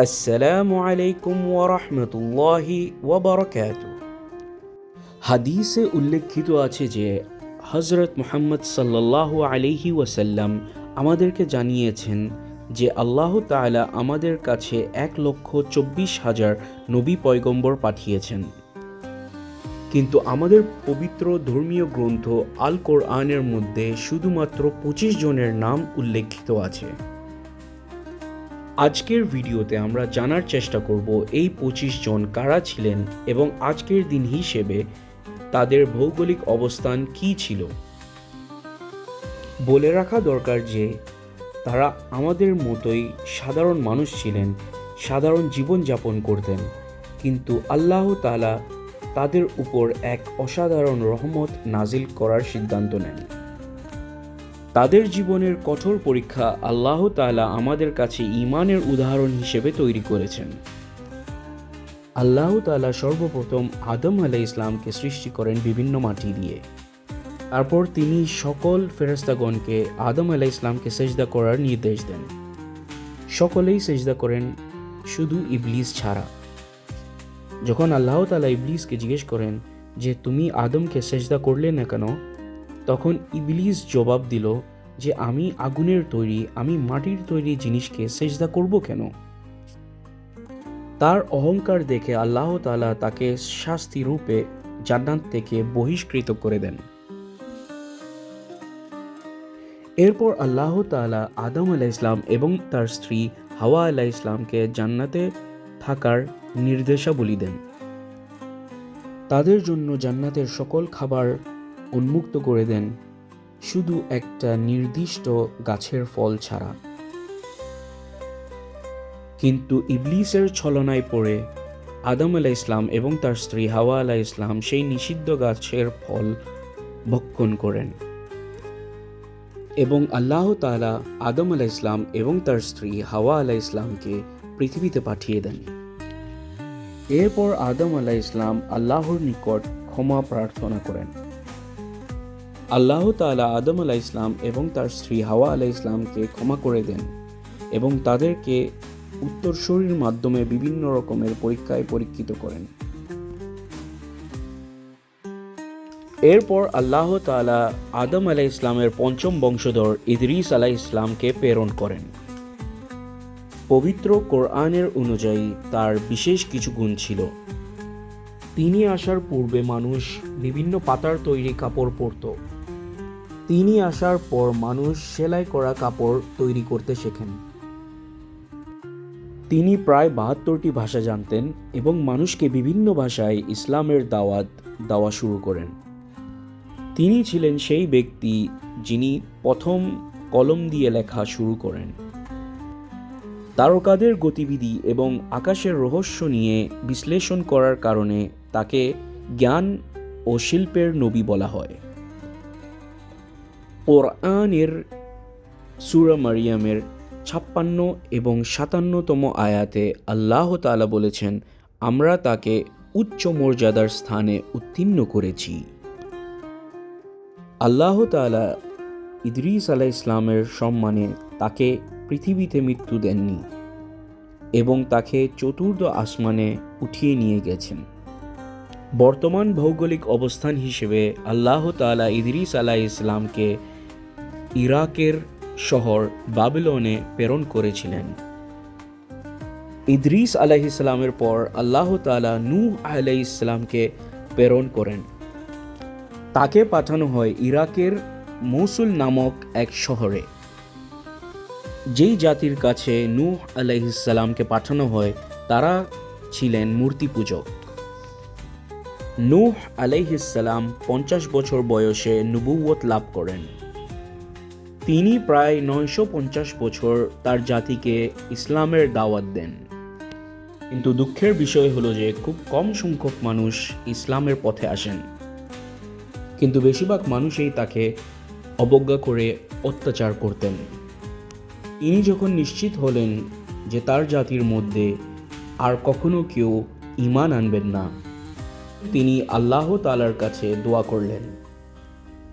আসসালামু আলাইকুম ওয়া রাহমাতুল্লাহি ওয়া বারাকাতুহু। হাদিসে উল্লেখিত আছে যে হযরত মুহাম্মদ সাল্লাল্লাহু আলাইহি ওয়াসাল্লাম আমাদেরকে জানিয়েছেন যে আল্লাহ তাআলা আমাদের কাছে 1,24,000 নবী পয়গম্বর পাঠিয়েছেন, কিন্তু আমাদের পবিত্র ধর্মীয় গ্রন্থ আল কোরআনের মধ্যে শুধুমাত্র 25 জনের নাম উল্লেখিত আছে। আজকের ভিডিওতে আমরা জানার চেষ্টা করব এই 25 জন কারা ছিলেন এবং আজকের দিন হিসেবে তাদের ভৌগোলিক অবস্থান কী ছিল। বলে রাখা দরকার যে তারা আমাদের মতোই সাধারণ মানুষ ছিলেন, সাধারণ জীবনযাপন করতেন, কিন্তু আল্লাহ তাআলা তাদের উপর এক অসাধারণ রহমত নাজিল করার সিদ্ধান্ত নেন। তাদের জীবনের কঠোর পরীক্ষা আল্লাহ তাআলা আমাদের কাছে ঈমানের উদাহরণ হিসেবে তৈরি করেছেন। আল্লাহ তাআলা সর্বপ্রথম আদম আলাইহিস সালামকে সৃষ্টি করেন বিভিন্ন মাটি দিয়ে। তারপর তিনি সকল ফেরেশতাগণকে আদম আলাইহিস সালামকে সেজদা করার নির্দেশ দেন। সকলেই সেজদা করেন, শুধু ইবলিস ছাড়া। যখন আল্লাহ তাআলা ইবলিসকে জিজ্ঞেস করেন যে তুমি আদমকে সেজদা করলে না কেন, তখন ইবলিস জবাব দিল যে আমি আগুনের তৈরি, আমি মাটির তৈরি জিনিসকে সেজদা করব কেন? তার অহংকার দেখে আল্লাহ তাআলা তাকে শাস্তি রূপে জান্নাত থেকে বহিষ্কৃত করে দেন। এরপর আল্লাহ তাআলা আদম আলাইহিস সালাম এবং তার স্ত্রী হাওয়া আলাইহিস সালামকে জান্নাতে থাকার নির্দেশাবলী দেন। তাদের জন্য জান্নাতের সকল খাবার উন্মুক্ত করে দেন, শুধু একটা নির্দিষ্ট গাছের ফল ছাড়া। কিন্তু ইবলিসের ছলনায় পড়ে আদম আলাইহিস সালাম এবং তার স্ত্রী হাওয়া আলাইহিস সালাম সেই নিষিদ্ধ গাছের ফল ভক্ষণ করেন এবং আল্লাহ তাআলা আদম আলাইহিস সালাম এবং তার স্ত্রী হাওয়া আলাইহিস সালামকে পৃথিবীতে পাঠিয়ে দেন। এরপর আদম আলাইহিস সালাম আল্লাহর নিকট ক্ষমা প্রার্থনা করেন। আল্লাহ তাআলা আদম আলাইহিস সালাম এবং তার স্ত্রী হাওয়া আলাইহিস সালামকে ক্ষমা করে দেন এবং তাদেরকে উত্তরসূরির মাধ্যমে বিভিন্ন রকমের পরীক্ষায় পরীক্ষিত করেন। এরপর আল্লাহ তাআলা আদম আলাইহিস সালামের পঞ্চম বংশধর ইদ্রিস আলাইহিস সালামকে প্রেরণ করেন। পবিত্র কোরআনের অনুযায়ী তার বিশেষ কিছু গুণ ছিল। তিনি আসার পূর্বে মানুষ বিভিন্ন পাতার তৈরি কাপড় পরত। তিনি আসার পর মানুষ সেলাই করা কাপড় তৈরি করতে শেখেন। তিনি প্রায় 72টি ভাষা জানতেন এবং মানুষকে বিভিন্ন ভাষায় ইসলামের দাওয়াত দেওয়া শুরু করেন। তিনি ছিলেন সেই ব্যক্তি যিনি প্রথম কলম দিয়ে লেখা শুরু করেন। তারকাদের গতিবিধি এবং আকাশের রহস্য নিয়ে বিশ্লেষণ করার কারণে তাকে জ্ঞান ও শিল্পের নবী বলা হয়। কোরআনের সূরা মারিয়ামের 56 এবং 57তম আয়াতে আল্লাহ তাআলা বলেছেন, আমরা তাকে উচ্চ মর্যাদার স্থানে উত্তীর্ণ করেছি। আল্লাহ তাআলা ইদ্রিস আলাইহিস সালামের সম্মানে তাকে পৃথিবীতে মৃত্যু দেননি এবং তাকে চতুর্থ আসমানে উঠিয়ে নিয়ে গেছেন। বর্তমান ভৌগোলিক অবস্থান হিসেবে আল্লাহ তাআলা ইদ্রিস আলাইহিস সালামকে ইরাকের শহর বাবিলনে প্রেরণ করেছিলেন। ইদ্রিস আলাইহিস সালামের পর আল্লাহ তাআলা নূহ আলাইহিস সালামকে প্রেরণ করেন। তাকে পাঠানো হয় ইরাকের মৌসুল নামক এক শহরে। যেই জাতির কাছে নূহ আলাইহিস সালামকে পাঠানো হয় তারা ছিলেন মূর্তি পূজক। নূহ আলাইহিস সালাম 50 বছর বয়সে নবুয়ত লাভ করেন। তিনি প্রায় 950 বছর তার জাতিকে ইসলামের দাওয়াত দেন, কিন্তু দুঃখের বিষয় হলো যে খুব কম সংখ্যক মানুষ ইসলামের পথে আসেন, কিন্তু বেশিরভাগ মানুষই তাকে অবজ্ঞা করে অত্যাচার করতেন। তিনি যখন নিশ্চিত হলেন যে তার জাতির মধ্যে আর কখনো কেউ ঈমান আনবেন না, তিনি আল্লাহ তাআলার কাছে দোয়া করলেন।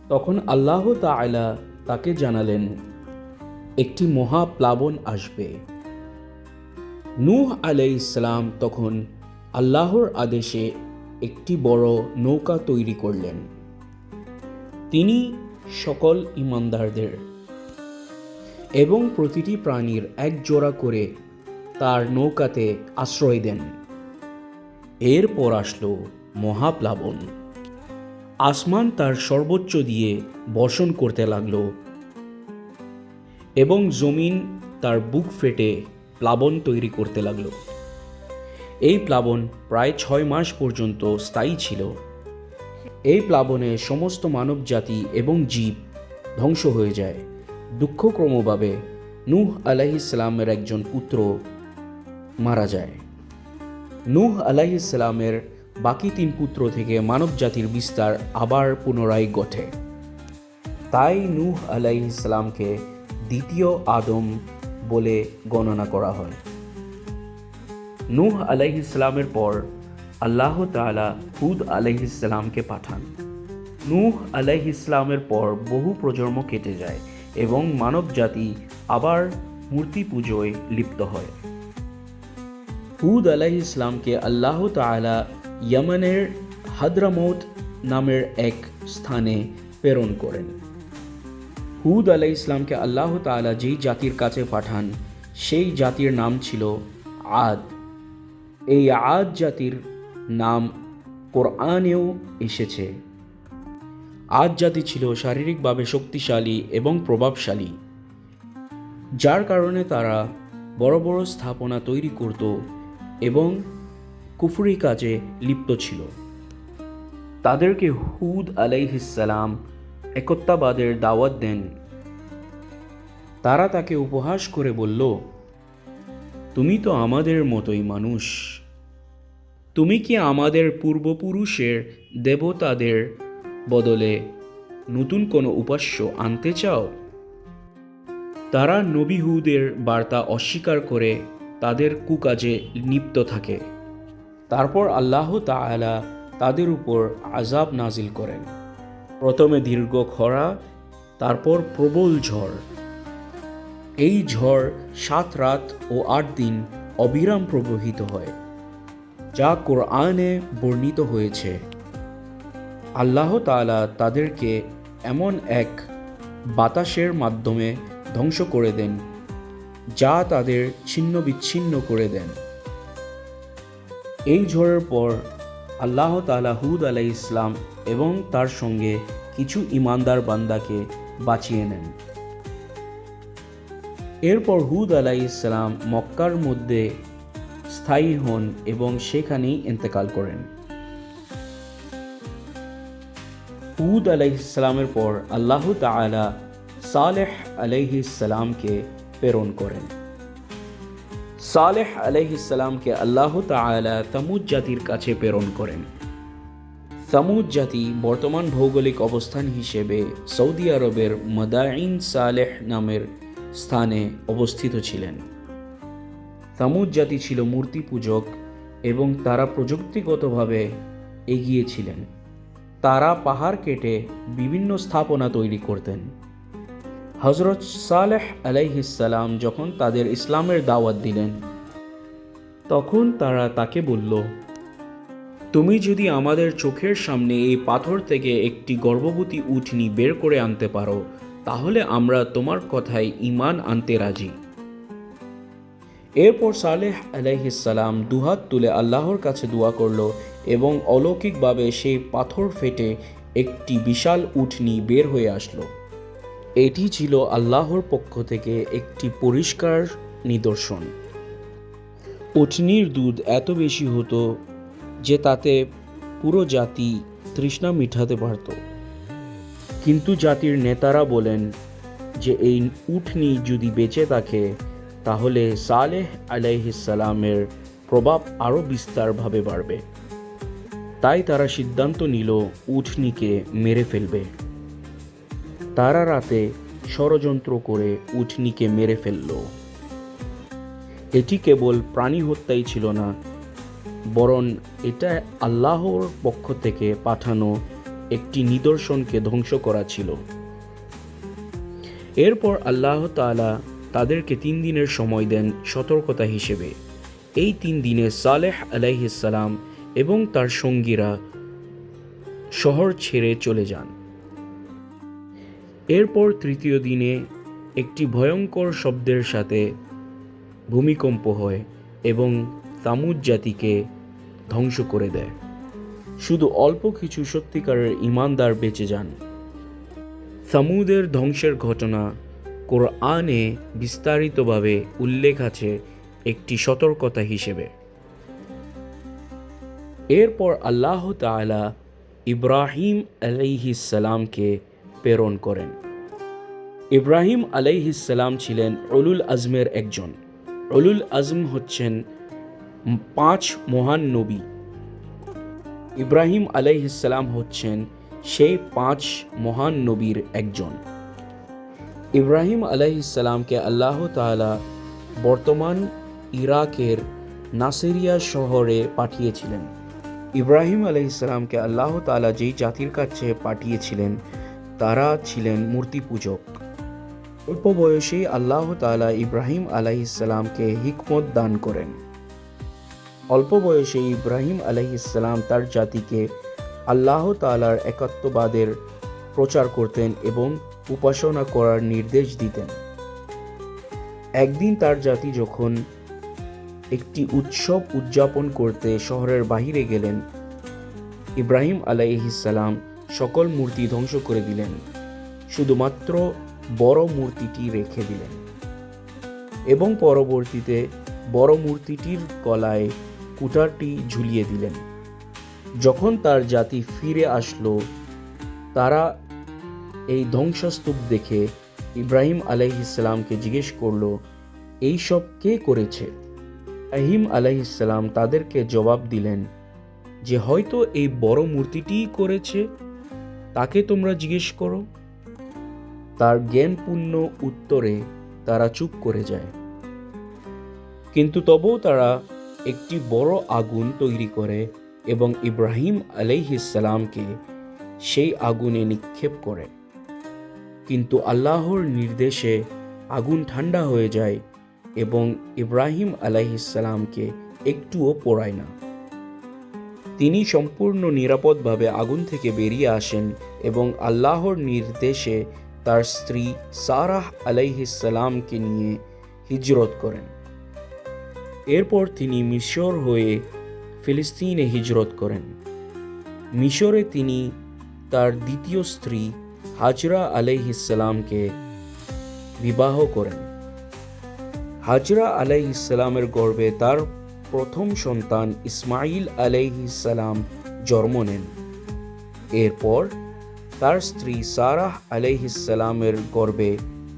তখন আল্লাহ তাআলা তাকে জানালেন একটি মহাপ্লাবন আসবে। নূহ আলাইহিস সালাম তখন আল্লাহর আদেশে একটি বড় নৌকা তৈরি করলেন। তিনি সকল ঈমানদারদের এবং প্রতিটি প্রাণীর এক জোড়া করে তার নৌকাতে আশ্রয় দেন। এরপর আসলো মহাপ্লাবন। আসমান তার সর্বোচ্চ দিয়ে বর্ষণ করতে লাগলো এবং জমিন তার বুক ফেটে প্লাবন তৈরি করতে লাগলো। এই প্লাবন প্রায় 6 মাস পর্যন্ত স্থায়ী ছিল। এই প্লাবনে সমস্ত মানব জাতি এবং জীব ধ্বংস হয়ে যায়। দুঃখক্রমভাবে নূহ আলাইহিস সালামের একজন পুত্র মারা যায়। নূহ আলাইহিস সালামের বাকি 3 পুত্র থেকে মানব জাতির বিস্তার আবার পুনরায় ঘটে। তাই নূহ আলাইহিস সালামকে দ্বিতীয় আদম বলে গণনা করা হয়। নূহ আলাইহিস সালামের পর আল্লাহ তাআলা হুদ আলাইহিস সালামকে পাঠান। নূহ আলাইহিস সালামের পর বহু প্রজন্ম কেটে যায় এবং মানব জাতি আবার মূর্তি পূজোয় লিপ্ত হয়। হুদ আলাইহিস সালামকে আল্লাহ তাআলা ইয়ামানের হাদরামৌত নামের এক স্থানে প্রেরণ করেন। হুদ আলাইহিস সালামকে আল্লাহ তাআলা যেই জাতির কাছে পাঠান সেই জাতির নাম ছিল আদ। এই আদ জাতির নাম কোরআনেও এসেছে। আদ জাতি ছিল শারীরিকভাবে শক্তিশালী এবং প্রভাবশালী, যার কারণে তারা বড় বড় স্থাপনা তৈরি করত এবং কুফরি কাজে লিপ্ত ছিল। তাদেরকে হুদ আলাইহিস সালাম একত্ববাদের দাওয়াত দেন। তারা তাকে উপহাস করে বলল, তুমি তো আমাদের মতোই মানুষ। তুমি কি আমাদের পূর্বপুরুষের দেবতাদের বদলে নতুন কোনো উপাস্য আনতে চাও? তারা নবী হুদের বার্তা অস্বীকার করে তাদের কুকাজে লিপ্ত থাকে। তারপর আল্লাহ তাআলা তাদের উপর আযাব নাজিল করেন। প্রথমে দীর্ঘ খরা, তারপর প্রবল ঝড়। এই ঝড় 7 রাত ও 8 দিন অবিরাম প্রবাহিত হয়, যা কোরআনে বর্ণিত হয়েছে। আল্লাহ তাআলা তাদেরকে এমন এক বাতাসের মাধ্যমে ধ্বংস করে দেন যা তাদের ছিন্ন বিচ্ছিন্ন করে দেন। এই ঝড়ের পর আল্লাহ তাআলা হুদ আলাইহিস সালাম এবং তার সঙ্গে কিছু ঈমানদার বান্দাকে বাঁচিয়ে নেন। এরপর হুদ আলাইহিস সালাম মক্কার মধ্যে স্থায়ী হন এবং সেখানেই ইন্তেকাল করেন। হুদ আলাইহিস সালামের পর আল্লাহ তাআলা সালেহ আলাইহিস সালামকে প্রেরণ করেন। সালেহ আলাইহিস সালামকে আল্লাহ তাআলা তামুদ জাতির কাছে প্রেরণ করেন। তামুদ জাতি বর্তমান ভৌগোলিক অবস্থান হিসেবে সৌদি আরবের মাদাইন সালেহ নামের স্থানে অবস্থিত ছিলেন। তামুদ জাতি ছিল মূর্তি পূজক এবং তারা প্রযুক্তিগতভাবে এগিয়ে ছিলেন। তারা পাহাড় কেটে বিভিন্ন স্থাপনা তৈরি করতেন। হযরত সালেহ আলাইহিস সালাম যখন তাদের ইসলামের দাওয়াত দিলেন, তখন তারা তাকে বলল, তুমি যদি আমাদের চোখের সামনে এই পাথর থেকে একটি গর্ভবতী উটনী বের করে আনতে পারো, তাহলে আমরা তোমার কথায় ঈমান আনতে রাজি। এরপর সালেহ আলাইহিস সালাম দুহাত তুলে আল্লাহর কাছে দোয়া করল এবং অলৌকিকভাবে সেই পাথর ফেটে একটি বিশাল উটনী বের হয়ে আসলো। এটি ছিল আল্লাহর পক্ষ থেকে একটি পরিষ্কার নিদর্শন। উটনীর দুধ এত বেশি হতো যে তাতে পুরো জাতি তৃষ্ণা মিটাতে পারত। কিন্তু জাতির নেতারা বলেন যে এই উটনী যদি বেঁচে থাকে তাহলে সালেহ আলাইহিস সালামের প্রভাব আরও বিস্তারভাবে বাড়বে। তাই তারা সিদ্ধান্ত নিল উটনীকে মেরে ফেলবে। তারা রাতে ষড়যন্ত্র করে উটনীকে মেরে ফেলল। এটি কেবল প্রাণী হত্যাই ছিল না, বরং এটা আল্লাহর পক্ষ থেকে পাঠানো একটি নিদর্শনকে ধ্বংস করা ছিল। এরপর আল্লাহ তাআলা তাদেরকে 3 দিনের সময় দেন সতর্কতা হিসেবে। এই 3 দিনে সালেহ আলাইহিস সালাম এবং তার সঙ্গীরা শহর ছেড়ে চলে যান। এরপর তৃতীয় দিনে একটি ভয়ঙ্কর শব্দের সাথে ভূমিকম্প হয় এবং তামুদ জাতিকে ধ্বংস করে দেয়। শুধু অল্প কিছু সত্যিকারের ঈমানদার বেঁচে যান। সামুদের ধ্বংসের ঘটনা কোরআনে বিস্তারিতভাবে উল্লেখ আছে একটি সতর্কতা হিসেবে। এরপর আল্লাহ তাআলা ইব্রাহিম আলাইহিস সালামকে প্রেরণ করেন। ইব্রাহিম আলাইহিস সালাম ছিলেন উলুল আজমের একজন। উলুল আজম হচ্ছেন 5 মহান নবী। ইব্রাহিম আলাইহিস সালাম হচ্ছেন সেই 5 মহান নবীর একজন। ইব্রাহিম আলাইহিস সালামকে আল্লাহ তাআলা বর্তমান ইরাকের নাসিরিয়া শহরে পাঠিয়েছিলেন। ইব্রাহিম আলাইহিস সালামকে আল্লাহ তাআলা যেই জাতির কাছে পাঠিয়েছিলেন তারা ছিলেন মূর্তি পূজক। অল্প বয়সেই আল্লাহ তাআলা ইব্রাহিম আলাইহিস সালামকে হিকমত দান করেন। অল্প বয়সে ইব্রাহিম আলাইহিস সালাম তার জাতিকে আল্লাহ তাআলার একাত্মবাদের প্রচার করতেন এবং উপাসনা করার নির্দেশ দিতেন। একদিন তার জাতি যখন একটি উৎসব উদযাপন করতে শহরের বাহিরে গেলেন, ইব্রাহিম আলাইহিস সালাম সকল মূর্তি ধ্বংস করে দিলেন, শুধুমাত্র বড় মূর্তিটি রেখে দিলেন এবং পরবর্তীতে বড় মূর্তিটির গলায় কুঠারটি ঝুলিয়ে দিলেন। যখন তার জাতি ফিরে আসলো, তারা এই ধ্বংসস্তূপ দেখে ইব্রাহিম আলাইহিস সালামকে জিজ্ঞেস করলো, এই সব কে করেছে? ইব্রাহিম আলাইহিস সালাম তাদেরকে জবাব দিলেন যে হয়তো এই বড় মূর্তিটিই করেছে, তাকে তোমরা জিজ্ঞেস করো। তার জ্ঞানপূর্ণ উত্তরে তারা চুপ করে যায়। কিন্তু তবুও তারা একটি বড় আগুন তৈরি করে এবং ইব্রাহিম আলাইহিস সালামকে সেই আগুনে নিক্ষেপ করে। কিন্তু আল্লাহর নির্দেশে আগুন ঠান্ডা হয়ে যায় এবং ইব্রাহিম আলাইহিস সালামকে একটুও পোড়ায় না। তিনি সম্পূর্ণ নিরাপদভাবে আগুন থেকে বেরিয়ে আসেন এবং আল্লাহর নির্দেশে তার স্ত্রী সারাহ আলাইহিস সালামকে নিয়ে হিজরত করেন। এরপর তিনি মিশর হয়ে ফিলিস্তিনে হিজরত করেন। মিশরে তিনি তার দ্বিতীয় স্ত্রী হাজরা আলাইহিস সালামকে বিবাহ করেন। হাজরা আলাইহিস সালামের গর্ভে তার প্রথম সন্তান ইসমাইল আলাইহিস সালাম জন্ম নেন। এরপর তার স্ত্রী সারাহ আলাইহিস সালামের গর্ভে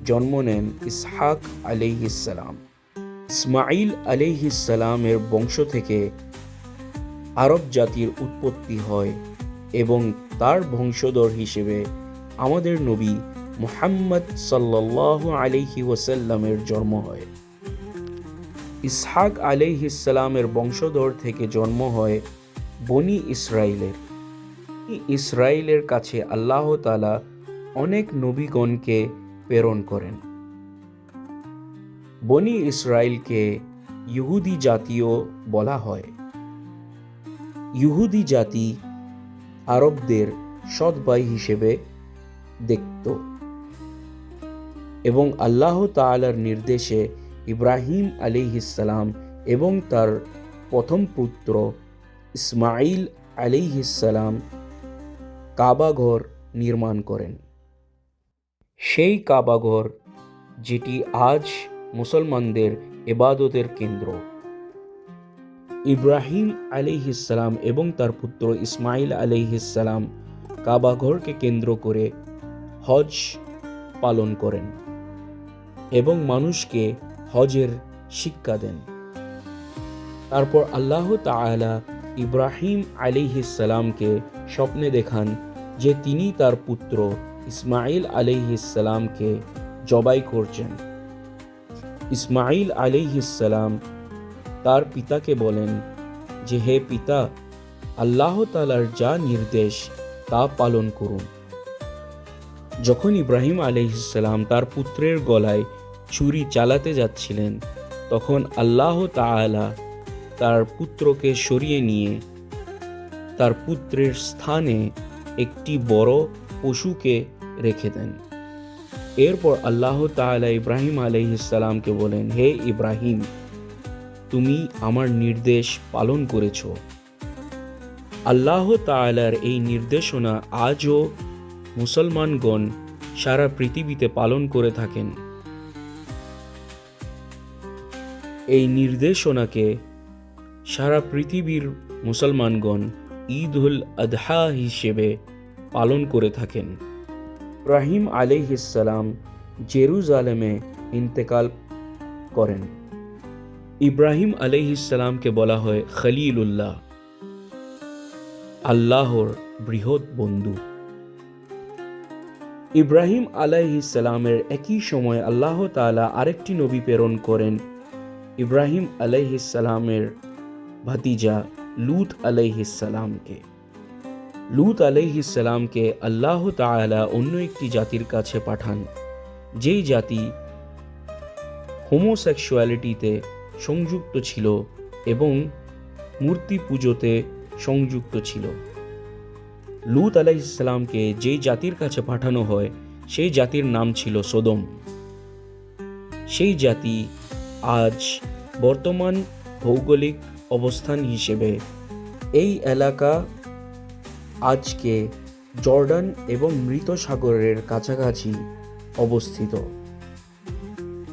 জন্ম নেন ইসহাক আলাইহিস সালাম। ইসমাইল আলাইহিস সালামের বংশ থেকে আরব জাতির উৎপত্তি হয় এবং তার বংশধর হিসেবে আমাদের নবী মুহাম্মদ সাল্লাল্লাহু আলাইহি ওয়াসাল্লামের জন্ম হয়। ইসহাক আলাইহিস সালামের বংশধর থেকে জন্ম হয় বনি ইসরাইলের। ইসরাইলের কাছে আল্লাহ তাআলা অনেক নবীগণকে প্রেরণ করেন। বনি ইসরাইলকে ইহুদি জাতিও বলা হয়। ইহুদি জাতি আরবদের সৎ ভাই হিসেবে দেখত এবং আল্লাহ তাআলার নির্দেশে ইব্রাহিম আলাইহিস সালাম এবং তার প্রথম পুত্র ইসমাইল আলাইহিস সালাম কাবাঘর নির্মাণ করেন। সেই কাবাঘর যেটি আজ মুসলমানদের ইবাদতের কেন্দ্র। ইব্রাহিম আলাইহিস সালাম এবং তার পুত্র ইসমাইল আলাইহিস সালাম কাবাঘরকে কেন্দ্র করে হজ পালন করেন এবং মানুষকে হজের শিক্ষা দেন। তারপর আল্লাহ তাআলা ইব্রাহিম আলাইহিস সালামকে স্বপ্নে দেখান যে তিনি তার পুত্র ইসমাইল আলাইহিস সালামকে জবাই করছেন। ইসমাইল আলাইহিস সালাম তার পিতাকে বলেন যে হে পিতা, আল্লাহ তাআলার যা নির্দেশ তা পালন করুন। যখন ইব্রাহিম আলাইহিস সালাম তার পুত্রের গলায় ছুরি চালাতে যাচ্ছিলেন, তখন আল্লাহ তাআলা তার পুত্রকে সরিয়ে নিয়ে তার পুত্রের স্থানে একটি বড় পশুকে রেখে দেন। এরপর আল্লাহ তাআলা ইব্রাহিম আলাইহিসসালামকে বলেন, হে ইব্রাহিম, তুমি আমার নির্দেশ পালন করেছ। আল্লাহ তাআলার এই নির্দেশনা আজও মুসলমানগণ সারা পৃথিবীতে পালন করে থাকেন। এই নির্দেশনাকে সারা পৃথিবীর মুসলমানগণ ঈদ উল আদহা হিসেবে পালন করে থাকেন। ইব্রাহিম আলাইহিসসালাম জেরুজালেমে ইন্তেকাল করেন। ইব্রাহিম আলাইহিসসালামকে বলা হয় খলিলুল্লাহ, আল্লাহর বৃহৎ বন্ধু। ইব্রাহিম আলাইহিসসালামের একই সময় আল্লাহ তাআলা আরেকটি নবী প্রেরণ করেন, ইব্রাহিম আলাইহিসসালামের ভাতিজা লূত আলাইহিসসালামকে। লূত আলাইহিসসালামকে আল্লাহ তাআলা অন্য একটি জাতির কাছে পাঠান, যেই জাতি হোমোসেক্সুয়ালিটিতে সংযুক্ত ছিল এবং মূর্তি পুজোতে সংযুক্ত ছিল। লূত আলাইহিসসালামকে যেই জাতির কাছে পাঠানো হয় সেই জাতির নাম ছিল সোদম। সেই জাতি আজ বর্তমান ভৌগোলিক অবস্থান হিসেবে এই এলাকা আজকে জর্ডান এবং মৃত সাগরের কাছাকাছি অবস্থিত।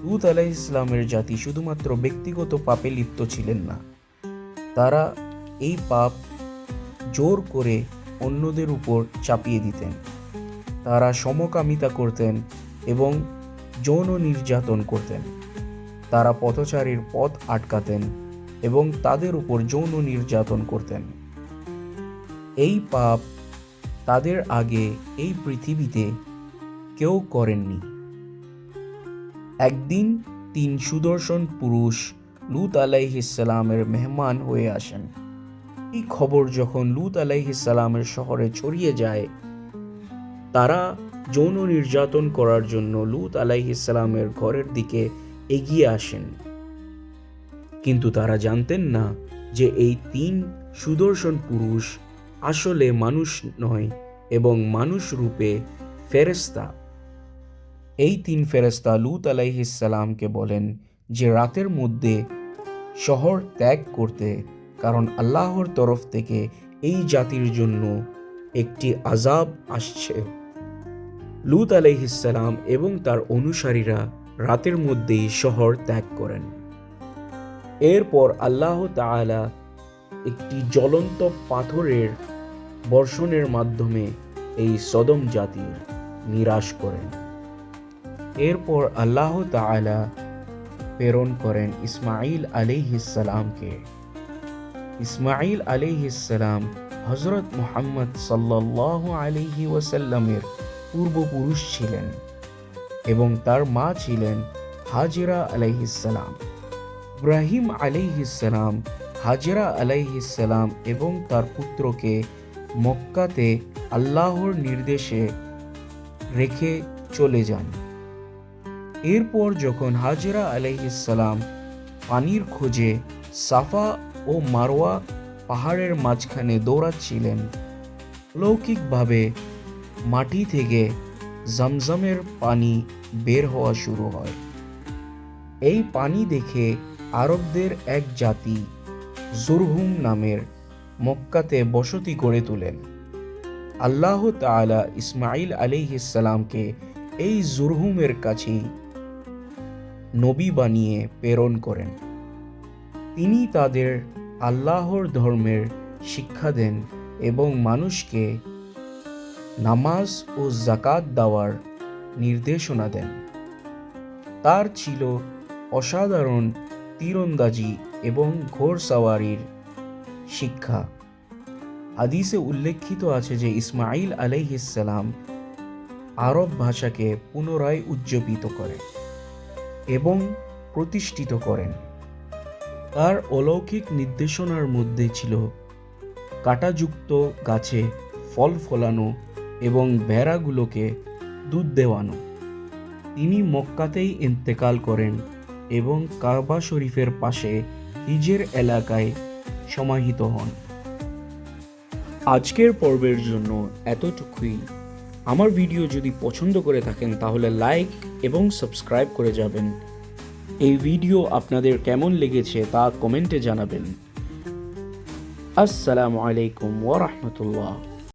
লূত আলাইহিসসালামের জাতি শুধুমাত্র ব্যক্তিগত পাপে লিপ্ত ছিলেন না, তারা এই পাপ জোর করে অন্যদের উপর চাপিয়ে দিতেন। তারা সমকামিতা করতেন এবং যৌন নির্যাতন করতেন। তারা পথচারীর পথ আটকাতেন এবং তাদের উপর যৌন নির্যাতন করতেন। এই পাপ তাদের আগে এই পৃথিবীতে কেউ করেননি। একদিন 3 সুদর্শন পুরুষ লূত আলাইহিসসালামের মেহমান হয়ে আসেন। এই খবর যখন লূত আলাইহিসসালামের শহরে ছড়িয়ে যায়, তারা যৌন নির্যাতন করার জন্য লূত আলাইহিসসালামের ঘরের দিকে এগিয়ে আসেন। কিন্তু তারা জানতেন না যে এই 3 সুদর্শন পুরুষ আসলে মানুষ নয় এবং মানুষ রূপে ফেরেশতা। এই 3 ফেরেশতা লূত আলাইহিসসালামকে বলেন যে রাতের মধ্যে শহর ত্যাগ করতে, কারণ আল্লাহর তরফ থেকে এই জাতির জন্য একটি আযাব আসছে। লূত আলাইহিসসালাম এবং তার অনুসারীরা রাতের মধ্যেই শহর ত্যাগ করেন। এরপর আল্লাহ তাআলা একটি জ্বলন্ত পাথরের বর্ষণের মাধ্যমে এই সদম জাতির নিরাশ করেন। এরপর আল্লাহ তাআলা প্রেরণ করেন ইসমাঈল আলাইহিসসালামকে। ইসমাঈল আলাইহিসসালাম হযরত মুহাম্মদ সাল্লাল্লাহু আলাইহি ওয়াসাল্লামের পূর্বপুরুষ ছিলেন এবং তার মা ছিলেন হাজেরা আলাইহিসসালাম। ইব্রাহিম আলাইহিসসালাম হাজেরা আলাইহিসসালাম এবং তার পুত্রকে মক্কাতে আল্লাহর নির্দেশে রেখে চলে যান। এরপর যখন হাজেরা আলাইহিসসালাম পানির খোঁজে সাফা ও মারওয়া পাহাড়ের মাঝখানে দৌড়াচ্ছিলেন, অলৌকিকভাবে মাটি থেকে জমজমের পানি বের হওয়া শুরু হয়। এই পানি দেখে আরবদের এক জাতি জুরহুম নামের মক্কাতে বসতি গড়ে তোলেন। আল্লাহ তাআলা ইসমাঈল আলাইহিসসালামকে এই জুরহুমের কাছেই নবী বানিয়ে প্রেরণ করেন। তিনি তাদের আল্লাহর ধর্মের শিক্ষা দেন এবং মানুষকে নামাজ ও যাকাত দেওয়ার নির্দেশনা দেন। তার ছিল অসাধারণ তীরন্দাজি এবং ঘোড়সাওয়ারির শিক্ষা। হাদিসে উল্লেখিত আছে যে ইসমাঈল আলাইহিসসালাম আরব ভাষাকে পুনরায় উজ্জীবিত করেন এবং প্রতিষ্ঠিত করেন। তার অলৌকিক নির্দেশনার মধ্যে ছিল কাঁটাযুক্ত গাছে ফল ফলানো এবং ভেড়াগুলোকে দুধ দেওয়ানো। তিনি মক্কাতেই ইন্তেকাল করেন এবং কাবা শরীফের পাশে নিজের এলাকায় সমাহিত হন। আজকের পর্বের জন্য এতটুকুই। আমার ভিডিও যদি পছন্দ করে থাকেন তাহলে লাইক এবং সাবস্ক্রাইব করে যাবেন। এই ভিডিও আপনাদের কেমন লেগেছে তা কমেন্টে জানাবেন। আসসালামু আলাইকুম ওয়া রাহমাতুল্লাহ।